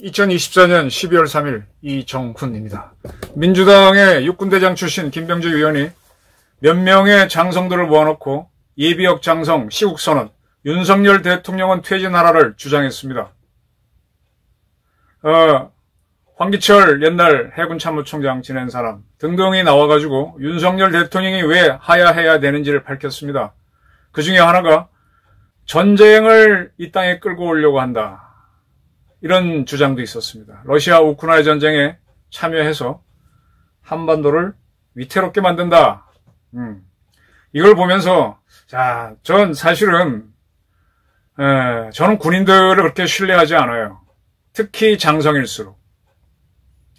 (2024년 12월 3일) 이정훈입니다. 민주당의 육군대장 출신 김병주 의원이 몇 명의 장성들을 모아놓고 예비역 장성 시국선언, 윤석열 대통령은 퇴진하라를 주장했습니다. 황기철 옛날 해군 참모총장 지낸 사람 등등이 나와가지고 윤석열 대통령이 왜 하야해야 되는지를 밝혔습니다. 그 중에 하나가 전쟁을 이 땅에 끌고 오려고 한다. 이런 주장도 있었습니다. 러시아 우크라이나 전쟁에 참여해서 한반도를 위태롭게 만든다. 이걸 보면서 전 사실은 저는 군인들을 그렇게 신뢰하지 않아요. 특히 장성일수록.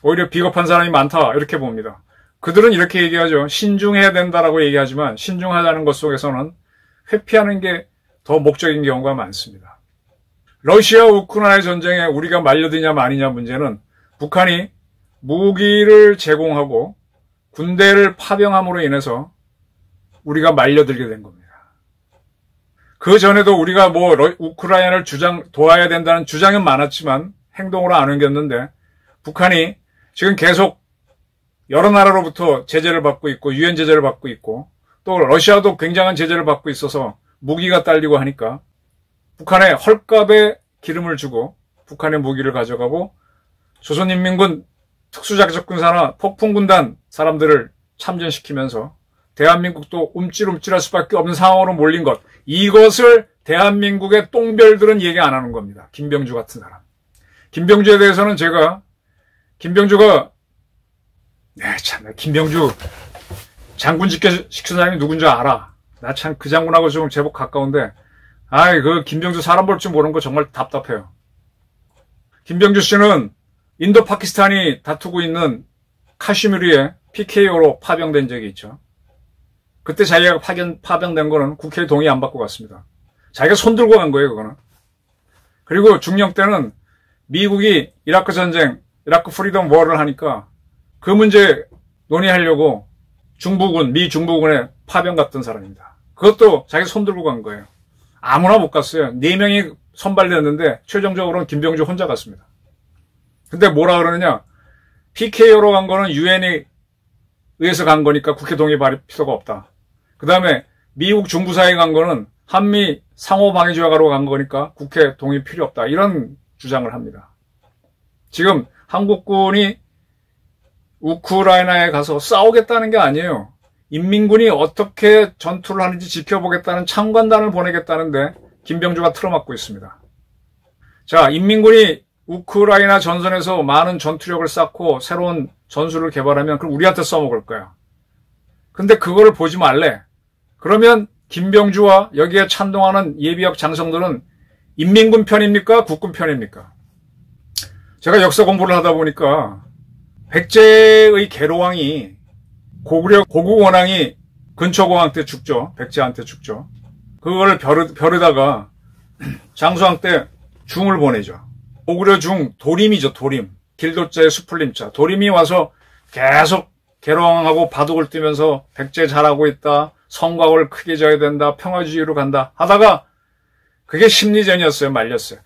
오히려 비겁한 사람이 많다 이렇게 봅니다. 그들은 이렇게 얘기하죠. 신중해야 된다라고 얘기하지만 신중하다는 것 속에서는 회피하는 게 더 목적인 경우가 많습니다. 러시아 우크라이나 전쟁에 우리가 말려드냐 마느냐 문제는 북한이 무기를 제공하고 군대를 파병함으로 인해서 우리가 말려들게 된 겁니다. 그 전에도 우리가 우크라이나를 도와야 된다는 주장은 많았지만 행동으로 안 옮겼는데 북한이 지금 계속 여러 나라로부터 제재를 받고 있고 유엔 제재를 받고 있고 또 러시아도 굉장한 제재를 받고 있어서 무기가 딸리고 하니까 북한에 헐값에 기름을 주고 북한의 무기를 가져가고 조선인민군 특수작전군사나 폭풍군단 사람들을 참전시키면서 대한민국도 움찔움찔할 수밖에 없는 상황으로 몰린 것. 이것을 대한민국의 똥별들은 얘기 안 하는 겁니다. 김병주 같은 사람. 김병주에 대해서는 제가 김병주 장군 시킨 사람이 누군지 알아. 나 참 그 장군하고 좀 제법 가까운데 그 김병주 사람 볼 줄 모르는 거 정말 답답해요. 김병주 씨는 인도 파키스탄이 다투고 있는 카슈미르에 PKO로 파병된 적이 있죠. 그때 자기가 파병된 거는 국회 동의 안 받고 갔습니다. 자기가 손 들고 간 거예요, 그거는. 그리고 중령 때는 미국이 이라크 전쟁, 이라크 프리덤 워를 하니까 그 문제 논의하려고 미 중부군에 파병 갔던 사람입니다. 그것도 자기 손 들고 간 거예요. 아무나 못 갔어요. 4명이 선발됐는데 최종적으로는 김병주 혼자 갔습니다. 근데 뭐라 그러느냐? PKO로 간 거는 유엔에 의해서 간 거니까 국회 동의 받을 필요가 없다. 그 다음에 미국 중부사에 간 거는 한미 상호방위조약하러 간 거니까 국회 동의 필요 없다. 이런 주장을 합니다. 지금 한국군이 우크라이나에 가서 싸우겠다는 게 아니에요. 인민군이 어떻게 전투를 하는지 지켜보겠다는 참관단을 보내겠다는데 김병주가 틀어막고 있습니다. 자, 인민군이 우크라이나 전선에서 많은 전투력을 쌓고 새로운 전술을 개발하면 그럼 우리한테 써먹을 거야. 근데 그거를 보지 말래. 그러면 김병주와 여기에 찬동하는 예비역 장성들은 인민군 편입니까? 국군 편입니까? 제가 역사 공부를 하다 보니까 백제의 계로왕이 고구려 고국원왕이 근초공왕 때 죽죠. 백제한테 죽죠. 그걸 벼르다가 장수왕 때 중을 보내죠. 고구려 중 도림이죠. 도림. 길도자의 수풀림자. 도림이 와서 계속 계로왕하고 바둑을 뜨면서 백제 잘하고 있다. 성곽을 크게 져야 된다. 평화주의로 간다. 하다가 그게 심리전이었어요. 말렸어요.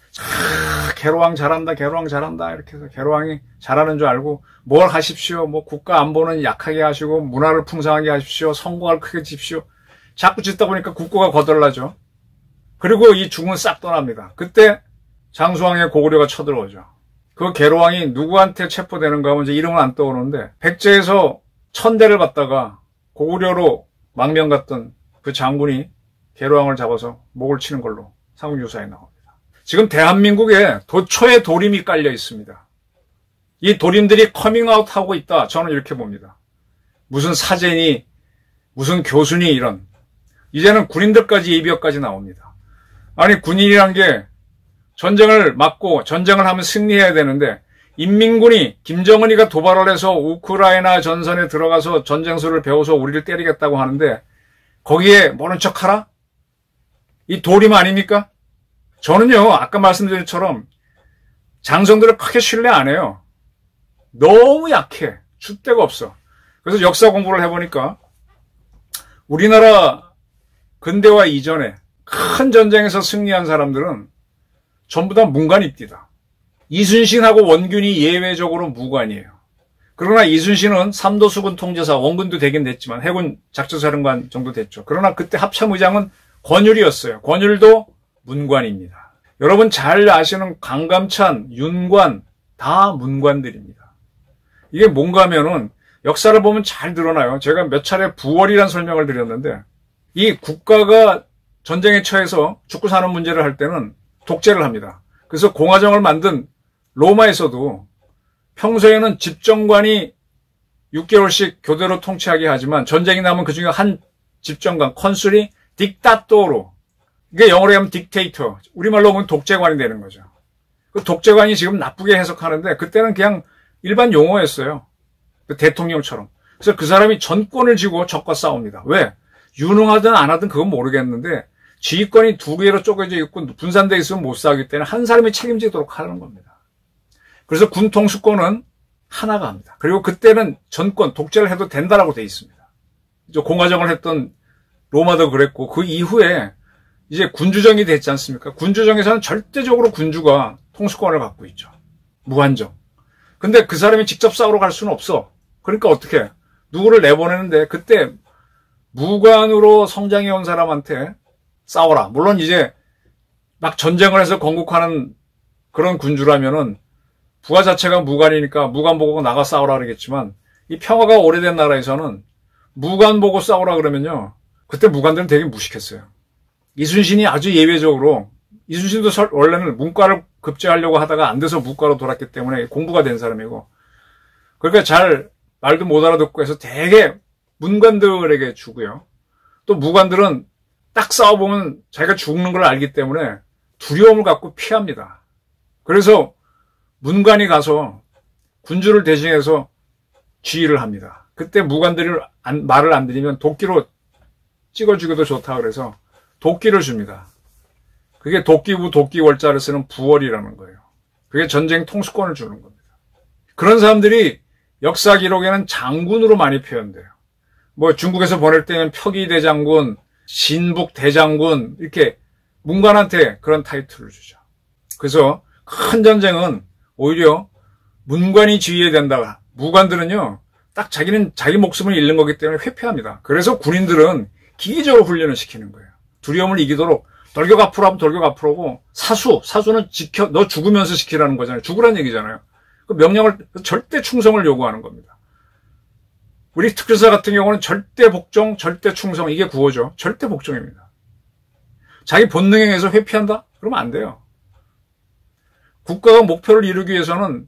계로왕 잘한다. 계로왕 잘한다. 이렇게 해서 계로왕이 잘하는 줄 알고 뭘 하십시오. 국가 안보는 약하게 하시고 문화를 풍성하게 하십시오. 성곽을 크게 집시오. 자꾸 짓다 보니까 국고가 거덜나죠. 그리고 이 중은 싹 떠납니다. 그때 장수왕의 고구려가 쳐들어오죠. 그 계로왕이 누구한테 체포되는가 하면 이제 이름은 안 떠오르는데 백제에서 1000대를 받다가 고구려로 망명 갔던 그 장군이 계로왕을 잡아서 목을 치는 걸로 삼국유사에 나옵니다. 지금 대한민국에 도초에 도림이 깔려 있습니다. 이 도림들이 커밍아웃하고 있다. 저는 이렇게 봅니다. 무슨 사제니 무슨 교수니 이런. 이제는 군인들까지 예비역까지 나옵니다. 아니 군인이란 게 전쟁을 막고 전쟁을 하면 승리해야 되는데 인민군이 김정은이가 도발을 해서 우크라이나 전선에 들어가서 전쟁수를 배워서 우리를 때리겠다고 하는데 거기에 모른 척하라? 이 도림 아닙니까? 저는요 아까 말씀드린 것처럼 장성들을 크게 신뢰 안 해요. 너무 약해. 줏대가 없어. 그래서 역사 공부를 해보니까 우리나라 근대화 이전에 큰 전쟁에서 승리한 사람들은 전부 다 문관입디다. 이순신하고 원균이 예외적으로 무관이에요. 그러나 이순신은 삼도수군 통제사, 원군도 되긴 됐지만 해군 작전사령관 정도 됐죠. 그러나 그때 합참의장은 권율이었어요. 권율도 문관입니다. 여러분 잘 아시는 강감찬, 윤관 다 문관들입니다. 이게 뭔가 하면은 역사를 보면 잘 드러나요. 제가 몇 차례 부월이라는 설명을 드렸는데 이 국가가 전쟁에 처해서 죽고 사는 문제를 할 때는 독재를 합니다. 그래서 공화정을 만든 로마에서도 평소에는 집정관이 6개월씩 교대로 통치하게 하지만 전쟁이 나면 그중에 한 집정관, 컨술이 딕타토로, 이게 영어로 하면 딕테이터, 우리말로 보면 독재관이 되는 거죠. 그 독재관이 지금 나쁘게 해석하는데 그때는 그냥 일반 용어였어요. 대통령처럼. 그래서 그 사람이 전권을 쥐고 적과 싸웁니다. 왜? 유능하든 안 하든 그건 모르겠는데 지휘권이 두 개로 쪼개져 있고 분산되어 있으면 못 싸우기 때문에 한 사람이 책임지도록 하는 겁니다. 그래서 군 통수권은 하나가 합니다. 그리고 그때는 전권, 독재를 해도 된다라고 돼 있습니다. 이제 공화정을 했던 로마도 그랬고 그 이후에 이제 군주정이 됐지 않습니까? 군주정에서는 절대적으로 군주가 통수권을 갖고 있죠. 무한정. 근데 그 사람이 직접 싸우러 갈 수는 없어. 그러니까 어떻게 해? 누구를 내보내는데 그때 무관으로 성장해온 사람한테 싸워라. 물론 이제 막 전쟁을 해서 건국하는 그런 군주라면은 부하 자체가 무관이니까 무관 보고 나가 싸우라 그러겠지만 이 평화가 오래된 나라에서는 무관 보고 싸우라 그러면요. 그때 무관들은 되게 무식했어요. 이순신이 아주 예외적으로 이순신도 원래는 문과를 급제하려고 하다가 안 돼서 무과로 돌았기 때문에 공부가 된 사람이고 그러니까 잘 말도 못 알아듣고 해서 되게 문관들에게 주고요. 또 무관들은 딱 싸워보면 자기가 죽는 걸 알기 때문에 두려움을 갖고 피합니다. 그래서 문관이 가서 군주를 대신해서 지휘를 합니다. 그때 무관들이 말을 안 들으면 도끼로 찍어주기도 좋다 그래서 도끼를 줍니다. 그게 도끼부 도끼월자를 쓰는 부월이라는 거예요. 그게 전쟁 통수권을 주는 겁니다. 그런 사람들이 역사 기록에는 장군으로 많이 표현돼요. 뭐 중국에서 보낼 때는 표기대장군, 신북대장군 이렇게 문관한테 그런 타이틀을 주죠. 그래서 큰 전쟁은 오히려 문관이 지휘해야 된다. 무관들은요, 딱 자기는 자기 목숨을 잃는 거기 때문에 회피합니다. 그래서 군인들은 기계적으로 훈련을 시키는 거예요. 두려움을 이기도록 돌격 앞으로 하면 돌격 앞으로고 사수는 지켜, 너 죽으면서 시키라는 거잖아요. 죽으란 얘기잖아요. 그 명령을 절대 충성을 요구하는 겁니다. 우리 특전사 같은 경우는 절대 복종, 절대 충성 이게 구호죠. 절대 복종입니다. 자기 본능에 의해서 회피한다? 그러면 안 돼요. 국가가 목표를 이루기 위해서는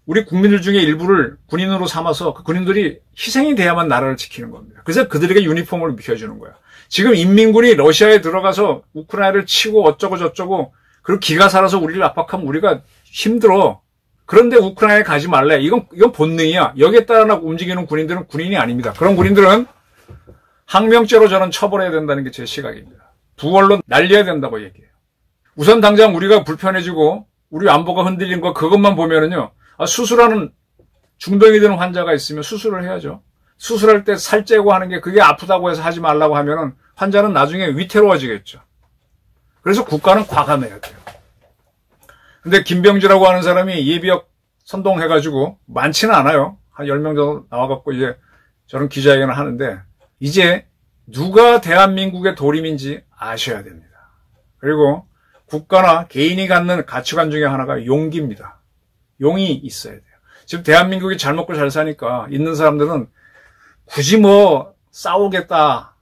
우리 국민들 중에 일부를 군인으로 삼아서 그 군인들이 희생이 돼야만 나라를 지키는 겁니다. 그래서 그들에게 유니폼을 비켜주는 거야. 지금 인민군이 러시아에 들어가서 우크라이나를 치고 어쩌고 저쩌고 그리고 기가 살아서 우리를 압박하면 우리가 힘들어. 그런데 우크라이나에 가지 말래. 이건 본능이야. 여기에 따라 움직이는 군인들은 군인이 아닙니다. 그런 군인들은 항명죄로 저는 처벌해야 된다는 게 제 시각입니다. 부월로 날려야 된다고 얘기해요. 우선 당장 우리가 불편해지고 우리 안보가 흔들린 거 그것만 보면은요. 수술하는 중병이 되는 환자가 있으면 수술을 해야죠. 수술할 때 살 째고 하는 게 그게 아프다고 해서 하지 말라고 하면은 환자는 나중에 위태로워지겠죠. 그래서 국가는 과감해야 돼요. 근데 김병지라고 하는 사람이 예비역 선동해가지고 많지는 않아요. 한 10명 정도 나와갖고 이제 저런 기자회견을 하는데 이제 누가 대한민국의 도림인지 아셔야 됩니다. 그리고 국가나 개인이 갖는 가치관 중에 하나가 용기입니다. 용이 있어야 돼요. 지금 대한민국이 잘 먹고 잘 사니까 있는 사람들은 굳이 뭐 싸우겠다.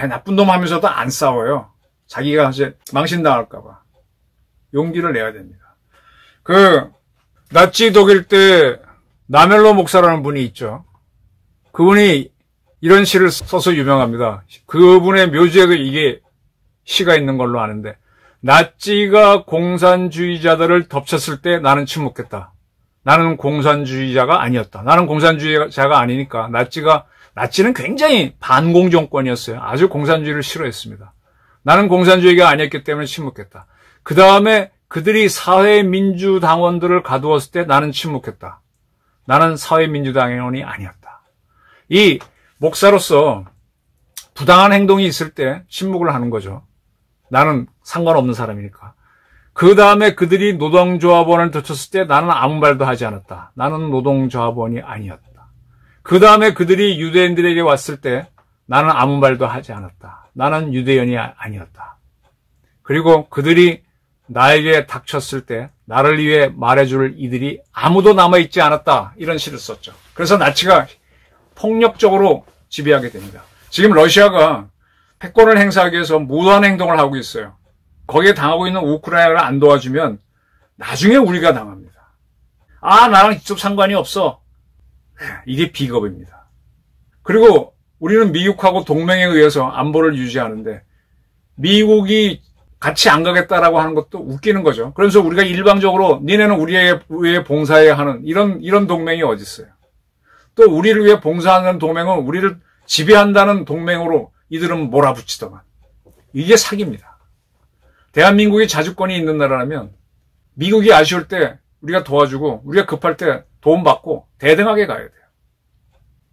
나쁜 놈 하면서도 안 싸워요. 자기가 이제 망신당할까봐. 용기를 내야 됩니다. 나치 독일 때 나멜로 목사라는 분이 있죠. 그분이 이런 시를 써서 유명합니다. 그분의 묘지에도 이게 시가 있는 걸로 아는데 나치가 공산주의자들을 덮쳤을 때 나는 침묵했다. 나는 공산주의자가 아니었다. 나는 공산주의자가 아니니까 나치는 굉장히 반공정권이었어요. 아주 공산주의를 싫어했습니다. 나는 공산주의가 아니었기 때문에 침묵했다. 그 다음에 그들이 사회민주당원들을 가두었을 때 나는 침묵했다. 나는 사회민주당원이 아니었다. 이 목사로서 부당한 행동이 있을 때 침묵을 하는 거죠. 나는 상관없는 사람이니까. 그 다음에 그들이 노동조합원을 도쳤을 때 나는 아무 말도 하지 않았다. 나는 노동조합원이 아니었다. 그 다음에 그들이 유대인들에게 왔을 때 나는 아무 말도 하지 않았다. 나는 유대인이 아니었다. 그리고 그들이 나에게 닥쳤을 때 나를 위해 말해줄 이들이 아무도 남아있지 않았다. 이런 시를 썼죠. 그래서 나치가 폭력적으로 지배하게 됩니다. 지금 러시아가 패권을 행사하기 위해서 무도한 행동을 하고 있어요. 거기에 당하고 있는 우크라이나를 안 도와주면 나중에 우리가 당합니다. 아, 나랑 직접 상관이 없어. 이게 비겁입니다. 그리고 우리는 미국하고 동맹에 의해서 안보를 유지하는데 미국이 같이 안 가겠다라고 하는 것도 웃기는 거죠. 그래서 우리가 일방적으로 니네는 우리에 위해 봉사해야 하는 이런 동맹이 어디 있어요. 또 우리를 위해 봉사하는 동맹은 우리를 지배한다는 동맹으로 이들은 몰아붙이더만. 이게 사기입니다. 대한민국이 자주권이 있는 나라라면 미국이 아쉬울 때 우리가 도와주고 우리가 급할 때 도움 받고 대등하게 가야 돼요.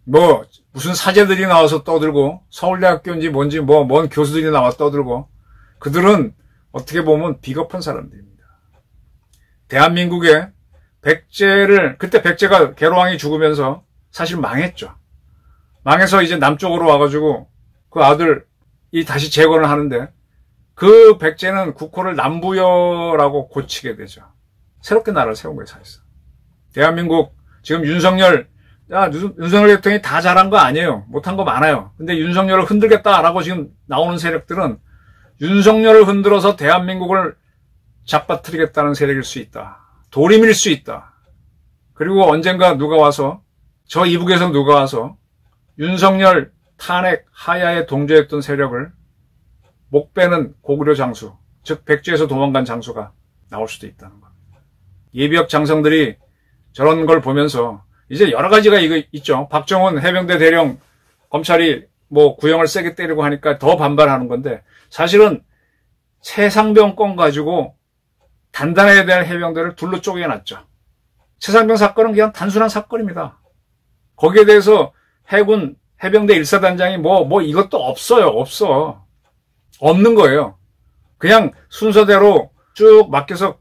뭐 무슨 사제들이 나와서 떠들고 서울대학교인지 뭔지 뭔 교수들이 나와 떠들고 그들은 어떻게 보면 비겁한 사람들입니다. 대한민국의 백제를 그때 백제가 계로왕이 죽으면서 사실 망했죠. 망해서 이제 남쪽으로 와가지고 그 아들이 다시 재건을 하는데 그 백제는 국호를 남부여라고 고치게 되죠. 새롭게 나라를 세운 거예요, 사실상. 대한민국 지금 윤석열 대통령이 다 잘한 거 아니에요. 못한 거 많아요. 근데 윤석열을 흔들겠다라고 지금 나오는 세력들은 윤석열을 흔들어서 대한민국을 잡아뜨리겠다는 세력일 수 있다. 도림일 수 있다. 그리고 언젠가 누가 와서 저 이북에서 누가 와서 윤석열 탄핵 하야에 동조했던 세력을 목 빼는 고구려 장수, 즉 백제에서 도망간 장수가 나올 수도 있다는 겁니다. 예비역 장성들이 저런 걸 보면서 이제 여러 가지가 이거 있죠. 박정훈 해병대 대령 검찰이 뭐 구형을 세게 때리고 하니까 더 반발하는 건데 사실은 최상병 건 가지고 단단해야 될 해병대를 둘로 쪼개놨죠. 최상병 사건은 그냥 단순한 사건입니다. 거기에 대해서 해군 해병대 1사단장이 뭐 이것도 없어요. 없어. 없는 거예요. 그냥 순서대로 쭉 맡겨서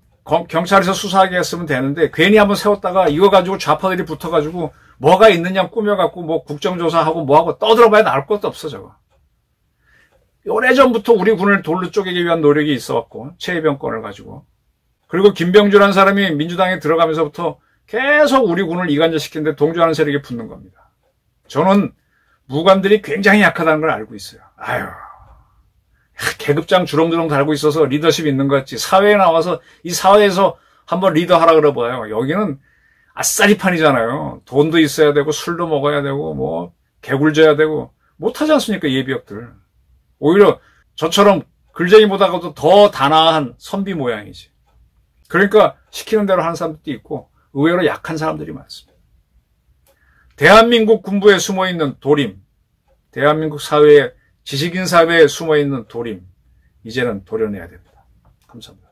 경찰에서 수사하게 했으면 되는데 괜히 한번 세웠다가 이거 가지고 좌파들이 붙어가지고 뭐가 있느냐 꾸며갖고 뭐 국정조사하고 뭐하고 떠들어봐야 나올 것도 없어 저거. 오래전부터 우리 군을 돌로 쪼개기 위한 노력이 있어갖고 최혜병권을 가지고 그리고 김병주라는 사람이 민주당에 들어가면서부터 계속 우리 군을 이간질시키는데 동조하는 세력이 붙는 겁니다. 저는 무관들이 굉장히 약하다는 걸 알고 있어요. 아유, 계급장 주렁주렁 달고 있어서 리더십 있는 것 같지. 사회에 나와서 이 사회에서 한번 리더하라 그러봐요. 여기는 아싸리판이잖아요. 돈도 있어야 되고 술도 먹어야 되고 뭐 개굴져야 되고 못하지 않습니까 예비역들. 오히려 저처럼 글쟁이보다도 더 단아한 선비 모양이지. 그러니까 시키는 대로 하는 사람들도 있고 의외로 약한 사람들이 많습니다. 대한민국 군부에 숨어있는 도림, 대한민국 사회에 지식인 사회에 숨어있는 도림, 이제는 도려내야 됩니다. 감사합니다.